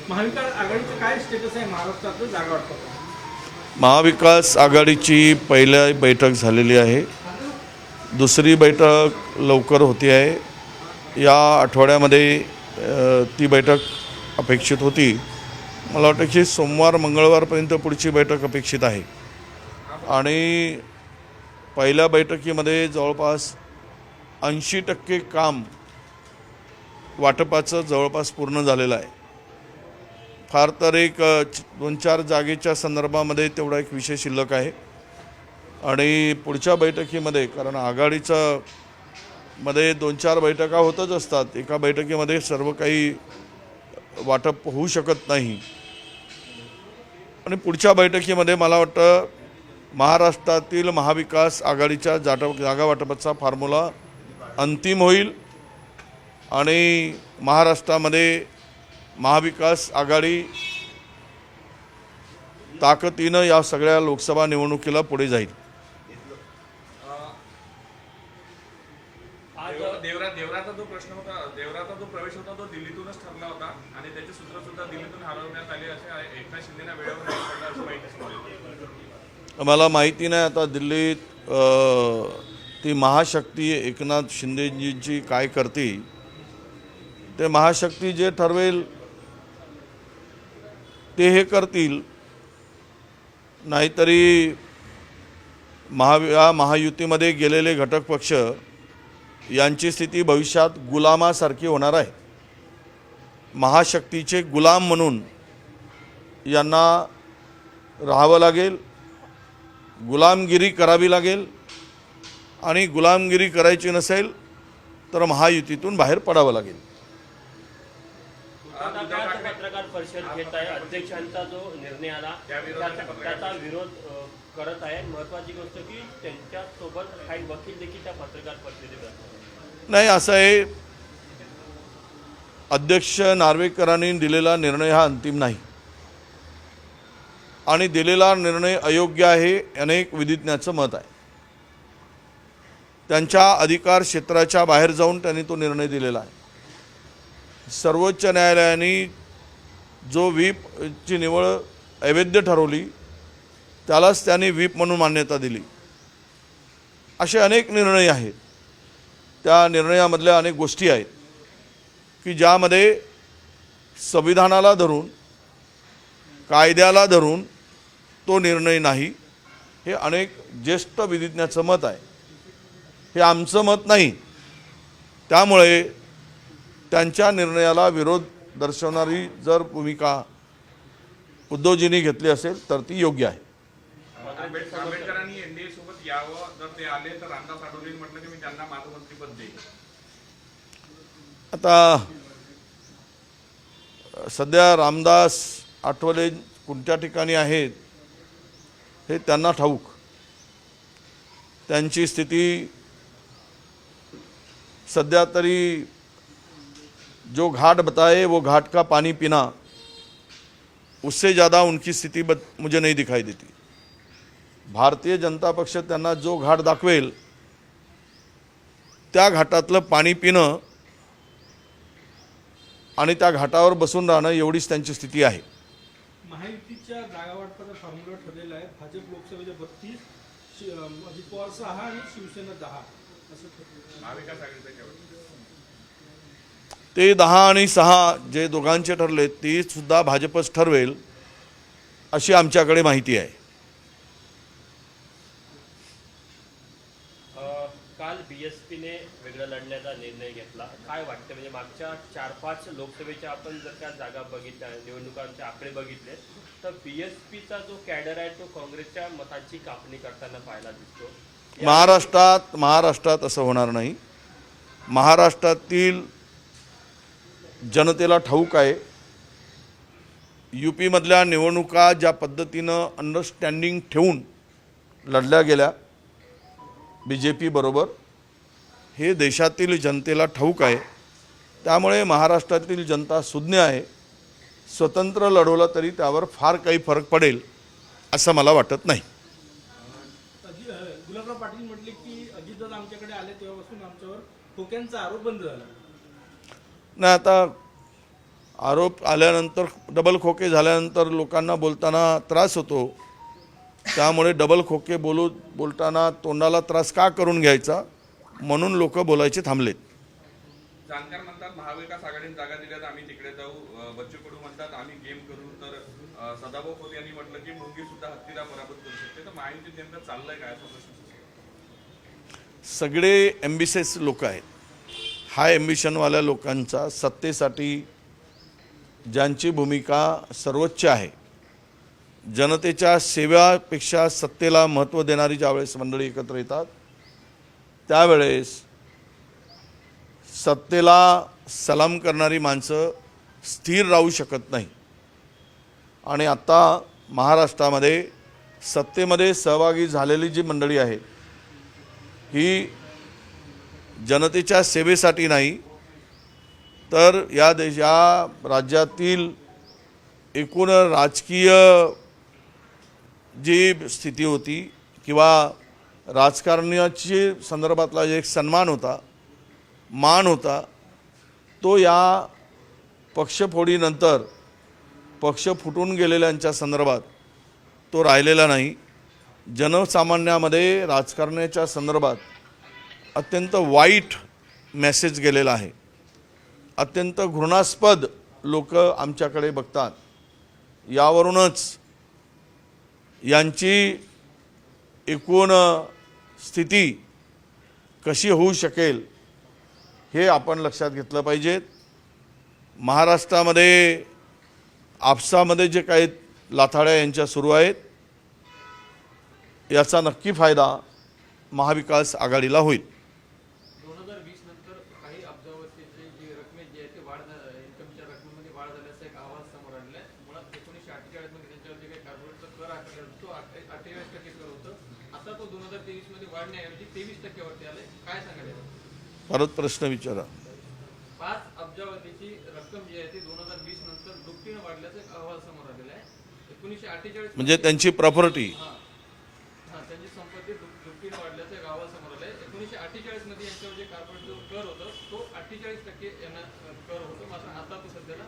महाविकास आघाडीचं काय स्टेटस आहे महाराष्ट्रातलं जागा वाटतं? महाविकास आघाडीची पहिली बैठक झालेली आहे. दुसरी बैठक लवकर होती आहे. या आठवड्यामध्ये ती बैठक अपेक्षित होती. मला वाटतं की सोमवार मंगळवारपर्यंत पुढची बैठक अपेक्षित आहे. आणि पहिल्या बैठकीमध्ये जवळपास 80% काम वाटपाचं जवळपास पूर्ण झालेलं आहे. फार तर एक 2-4 जागेच्या संदर्भामध्ये तेवढा एक विषय शिल्लक आहे. आणि पुढच्या बैठकीमध्ये, कारण आघाडीचं मध्ये 2-4 बैठका होतच असतात, एका बैठकीमध्ये सर्व काही वाटप होऊ शकत नाही. आणि पुढच्या बैठकीमध्ये मला वाटतं महाराष्ट्रातील महाविकास आघाडीच्या जागा वाटपाचा फॉर्म्युला अंतिम होईल आणि महाराष्ट्रामध्ये महाविकास आघाडी ताकदीनं या सगळ्या लोकसभा निवडणुकीला पुढे जाईल. देवराचा जो प्रश्न होता, देवराचा जो प्रवेश होता तो दिल्लीतूनच ठरला होता आणि त्याचे सूत्र सुद्धा दिल्लीतून हलवण्यात आले असे एकनाथ शिंदेना वेळेवर अशी माहिती. मला माहिती नाही आता दिल्लीत ती महाशक्ती एकनाथ शिंदेजींची काय करते. ते महाशक्ती जे ठरवेल ते हे करतील. नाहीतरी महायुतीमध्ये गेलेले घटक पक्ष यांची स्थिती भविष्यात गुलामासारखी होणार आहे. महाशक्तीचे गुलाम म्हणून यांना राहावं लागेल, गुलामगिरी करावी लागेल. आणि गुलामगिरी करायची नसेल तर महायुतीतून बाहेर पडावं लागेल. पत्रकार परिषद घेत आहे. अध्यक्षांचा जो निर्णय आला त्याचा विरोध करत आहे. महत्वाची गोष्ट की त्यांच्यासोबत काही वकील देखील त्या पत्रकार परिषदेत नाही. असं आहे, अध्यक्ष नार्वेकरांनी दिलेला निर्णय हा अंतिम नाही आणि दिलेला निर्णय अयोग्य आहे अनेक विधिज्ञाचं मत आहे. त्यांच्या अधिकार क्षेत्राच्या बाहेर जाऊन त्यांनी तो निर्णय दिलेला आहे. सर्वोच्च न्यायालयाने जो व्हीपची निवड अवैध ठरवली त्यालाच त्यांनी व्हीप म्हणून मान्यता दिली. असे अनेक निर्णय आहेत. त्या निर्णयामधल्या अनेक गोष्टी आहेत की ज्यामध्ये संविधानाला धरून, कायद्याला धरून तो निर्णय नाही. हे अनेक ज्येष्ठ विधिज्ञाचं मत आहे. हे आमचं मत नाही. त्यामुळे त्यांच्या निर्णयाला विरोध दर्शवणारी जर भूमिका उद्धवजींनी घेतली असेल तर ती योग्य आहे. आंबेडकरांनी एनडीए सोबत यावं, जर ते आले तर रामदास आठवले म्हटलं की मी त्यांना माझं मंत्रिपद देईन. आता सध्या रामदास आठवले कोणत्या ठिकाणी आहेत हे त्यांना ठाऊक. त्यांची स्थिती सध्या तरी जो घाट बताए वो घाट का पानी पीना, उससे ज़्यादा उनकी स्थिति मुझे नहीं दिखाई देती. भारतीय जनता पक्ष त्यांना जो घाट दाखवेल त्या घाटातलं पाणी पिणं आणि त्या घाटावर बसून राहणं एवढीच त्यांची स्थिती आहे. महायुतीच्या जागा वाटपाचा फॉर्म्युला ठरलेला आहे. भाजप लोकसभेचे 32, अजित पवार 6 आणि शिवसेना 10 असं ठरलं. महाविकास आघाडीचं ते 10 आणि 6 जे दोघांचे ठरले ती सुद्धा भाजपच ठरवेल अशी आमच्याकडे माहिती आहे. काल बीएसपीने वेगळं लढण्याचा निर्णय घेतला. काय वाटतं, म्हणजे मागच्या 4-5 लोकसभेच्या आपण जर का जागा बघितल्या, निवडणुकांचे आकडे बघितले तर बीएसपीचा जो कॅडर आहे तो काँग्रेसच्या मतांची कापणी करताना पाहायला दिसतो. महाराष्ट्रात असं होणार नाही. महाराष्ट्रातील जनतेला ठाऊक आहे यूपीमधल्या निवडणुका ज्या पद्धतीनं अंडरस्टँडिंग ठेवून लढल्या गेल्या BJP बरोबर, हे देशातील जनतेला ठाऊक आहे. त्यामुळे महाराष्ट्रातील जनता सुज्ञ आहे. स्वतंत्र लढवलं तरी त्यावर फार काही फरक पडेल असं मला वाटत नाही. गुलाबराव पाटील म्हटले की अजितदादा आमच्याकडे आले तेव्हापासून आमच्यावर खोक्यांचा आरोप बंद झाला. नाही, आता आरोप आल्यानंतर डबल खोके झाल्यानंतर लोकांना बोलताना त्रास होतो, त्यामुळे डबल खोके बोलताना तोंडाला त्रास का करून घ्यायचा म्हणून लोक बोलायचे थांबलेत. जानकर म्हणतात महाविकास आघाडीने जागा दिल्यात आम्ही तिकडे जाऊ. बच्चू कडू म्हणतात आम्ही गेम करू. तर सदाभाऊ खोत यांनी म्हटलं की मुंगी सुद्धा हत्तीला पराभूत करू शकते. तर महायुतीत नेमकं चाललंय काय असं प्रश्न? सगळे एम्बिशियस लोक आहेत. हाय एम्बिशनवाल्या लोकांचा सत्तेसाठी ज्यांची भूमिका सर्वोच्च आहे, जनतेच्या सेवेपेक्षा सत्तेला महत्त्व देणारी ज्यावेळेस मंडळी एकत्र येतात त्यावेळेस सत्तेला सलाम करणारी माणसं स्थिर राहू शकत नाही. आणि आता महाराष्ट्रामध्ये सत्तेमध्ये सहभागी झालेली जी मंडळी आहेत ही जनतेच्या सेवेसाठी नाही तर या राज्यातील एकूण राजकीय जी स्थिती होती किंवा राजकारणाची संदर्भातला जे एक सन्मान होता, मान होता, तो या पक्षफोडीनंतर पक्ष फुटून गेलेल्यांच्या संदर्भात तो राहिलेला नाही. जनसामान्यामध्ये राजकारणाच्या संदर्भात अत्यंत वाईट मेसेज गेलेला आहे. अत्यंत घृणास्पद लोक आमच्याकडे बघतात. यावरूनच यांची एकूण स्थिती कशी होऊ शकेल हे आपण लक्षात घेतलं पाहिजे. महाराष्ट्रामध्ये आपसामध्ये जे काही लाथाड्या यांच्या सुरू आहेत याचा नक्की फायदा महाविकास आघाडीला होईल. 2020 नंतर काही अब्जावतीची जी रक्कम जी आहे ती वाढ इन्कमच्या रकमेमध्ये वाढ झाल्याचा एक अहवाल समोर आणलाय. मुळात 1948 मध्ये त्यांच्यावर जे काही कार्पोरेटचा कर आकारला तो 28% कर होतं. आता तो 2023 मध्ये वाढण्याऐवजी 23% वरती आले. काय सांगायला? परत प्रश्न विचारा. 5 अब्जावतीची रक्कम जी आहे ती 2020 नंतर दुपटीने वाढल्याचा एक अहवाल समोर आलेला आहे. 1948 म्हणजे त्यांची प्रॉपर्टी त्यांची संपत्ती दुपटीने वाढल्याचा एक अहवाल समोर आलाय. 1948 मध्ये यांच्यावर जे कार्पोरेट जो कर होता तो 48% यांना कर होतो, मात्र आता तो सध्याला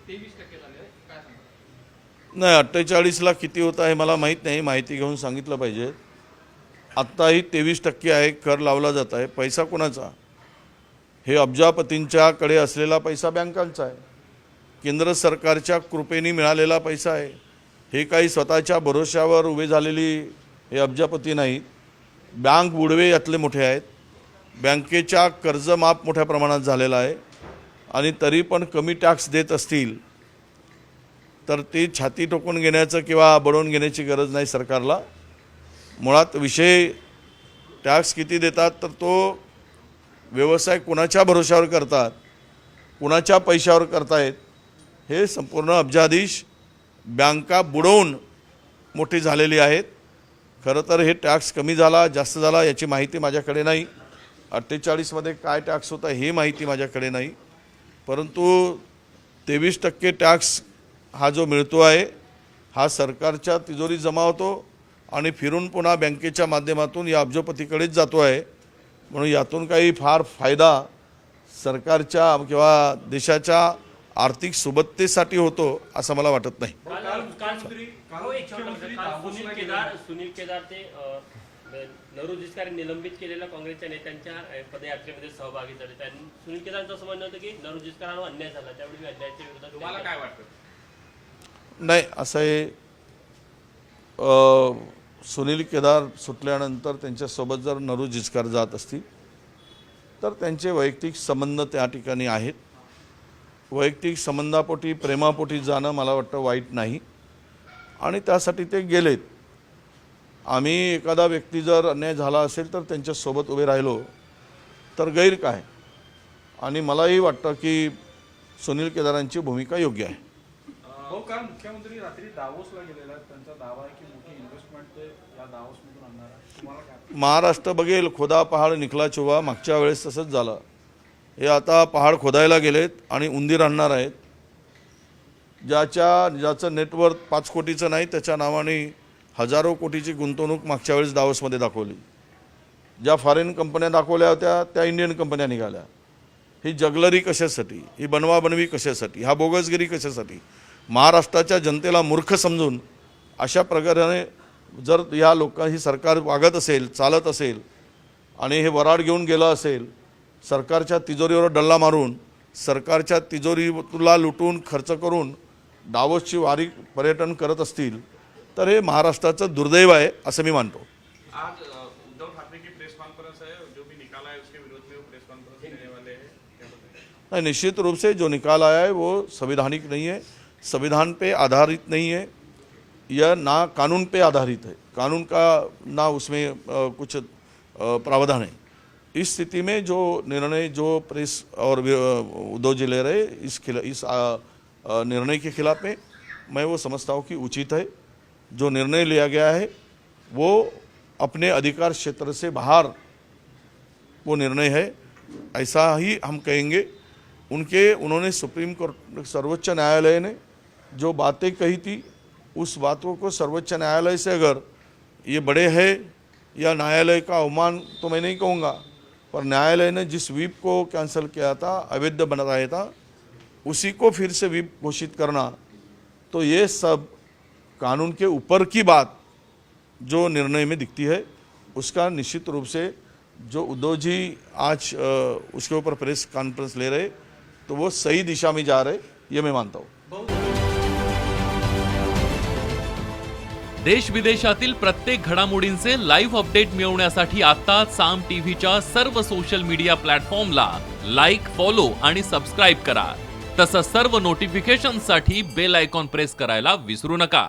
23% झाले आहे. काय सांगा? नाही, 48ला किती होता हे मला माहीत नाही, माहिती घेऊन सांगितलं पाहिजे. आत्ताही 23% आहे, कर लावला जात आहे. पैसा कोणाचा? हे अब्जापतींच्याकडे असलेला पैसा बँकांचा आहे, केंद्र सरकारच्या कृपेने मिळालेला पैसा आहे. हे काही स्वतःच्या भरोश्यावर उभे झालेली हे अब्जापती नाहीत. बँक बुडवे यातले मोठे आहेत. बँकेच्या कर्जमाफ मोठ्या प्रमाणात झालेला आहे आणि तरी पण कमी टॅक्स देत असतील तर ती छाती टोकून घेण्याचं किंवा बडवून घेण्याची गरज नाही सरकारला. मुळात विषय टॅक्स किती देतात तर तो व्यवसाय कुणाच्या भरोश्यावर करतात, कुणाच्या पैशावर करतायत हे संपूर्ण अब्जाधीश बँका बुडवून मोठी झालेली आहेत. खरं तर हे टॅक्स कमी झाला जास्त झाला याची माहिती माझ्याकडे नाही. 48मध्ये काय टॅक्स होता हे माहिती माझ्याकडे नाही, परंतु 23% टॅक्स हा जो मिळतो आहे हा सरकारच्या तिजोरीत जमा होतो आणि फिरून पुन्हा बँकेच्या माध्यमातून या अब्जपतीकडेच जातो आहे. म्हणून यातून काही फार फायदा सरकारच्या किंवा देशाच्या आर्थिक सुबत्तेसाठी होतो असं मला वाटत नाही. सुनील केदार ते नरू जिचकार निलंबित केलेल्या काँग्रेसच्या नेत्यांच्या पदयात्रेमध्ये सहभागी झाले. त्यांनी सुनील केदारांचं असं म्हणणं होतं की नरू जिचकारांवर अन्याय झाला, त्यावेळी मी अन्यायाच्या विरोधात. तुम्हाला काय वाटतं? नाही, असं आहे. सुनील केदार सुटल्यानंतर त्यांच्यासोबत जर नरू जिचकार जात असतील तर त्यांचे वैयक्तिक संबंध त्या ठिकाणी आहेत. वैयक्तिक संबंधापोटी प्रेमापोटी जाणं मला वाटतं वाईट नाही आणि त्यासाठी ते गेलेत. आम्ही एखादा व्यक्ती जर अन्याय झाला असेल तर त्यांच्यासोबत उभे राहिलो तर गैर काय. आणि मलाही वाटतं की सुनील केदारांची भूमिका योग्य आहे. हो, कारण मुख्यमंत्री रात्री दावोसला गेलेला आहे. त्यांचा दावा आहे की मोठी इन्व्हेस्टमेंट ते या दावोसमधून आणणार आहे. तुम्हाला काय? महाराष्ट्र बघेल, खोदा पहाड निखला चुवा. मागच्या वेळेस तसंच झालं. हे आता पहाड खोदायला गेलेत आणि उंदीर आणणार आहेत. ज्याचं नेटवर्थ 5 कोटीचं नाही त्याच्या नावाने हजारो कोटीची गुंतवणूक मागच्या वेळेस दावोसमध्ये दाखवली. ज्या फॉरेन कंपन्या दाखवल्या होत्या त्या इंडियन कंपन्या निघाल्या. ही जगलरी कशासाठी, ही बनवाबनवी कशासाठी, हा बोगसगिरी कशासाठी, महाराष्ट्राच्या जनतेला मूर्ख समजून अशा प्रकारे जर या ही सरकार वागत असेल, चालत असेल आणि हे वराड घेऊन गेलं असेल, सरकारच्या तिजोरीवर डल्ला मारून सरकारच्या तिजोरीला लुटून खर्च करून डावोसची वारी पर्यटन करत असतील तर हे महाराष्ट्राचं दुर्दैव आहे असं मी मानतो। आज उद्धव ठाकरे की प्रेस कॉन्फ्रेंस है, जो भी निकाला है उसके विरोध में वो प्रेस कॉन्फ्रेंस देने वाले हैं, क्या बताएंगे? नहीं, निश्चित रूप से जो निकाल आया है वो संवैधानिक नहीं है, संविधान पे आधारित नहीं है, यह ना कानून पे आधारित है, कानून का ना उसमें कुछ प्रावधान है। इस स्थिति में जो निर्णय जो प्रेस और उद्धव जी ले रहे इस निर्णय के खिलाफ में मैं वो समझता हूँ कि उचित है। जो निर्णय लिया गया है वो अपने अधिकार क्षेत्र से बाहर वो निर्णय है, ऐसा ही हम कहेंगे। उन्होंने सुप्रीम कोर्ट सर्वोच्च न्यायालय ने जो बातें कही थी उस बातों को सर्वोच्च न्यायालय से अगर ये बड़े है या न्यायालय का अवमान तो मैं नहीं कहूँगा, पर न्यायालय ने जिस व्हीप को कैंसिल किया था, अवैध बनाया था, उसी को फिर से व्हीप घोषित करना, तो ये सब कानून के ऊपर की बात जो निर्णय में दिखती है उसका निश्चित रूप से जो उद्धव जी आज उसके ऊपर प्रेस कॉन्फ्रेंस ले रहे तो वो सही दिशा में जा रहे, ये मैं मानता हूँ। देश विदेशातील प्रत्येक घडामोडींचे लाईव्ह अपडेट मिळवण्यासाठी आता साम टीव्हीच्या सर्व सोशल मीडिया प्लॅटफॉर्मला लाईक, फॉलो आणि सबस्क्राईब करा। तसंच सर्व नोटिफिकेशनसाठी बेल आयकॉन प्रेस करायला विसरू नका।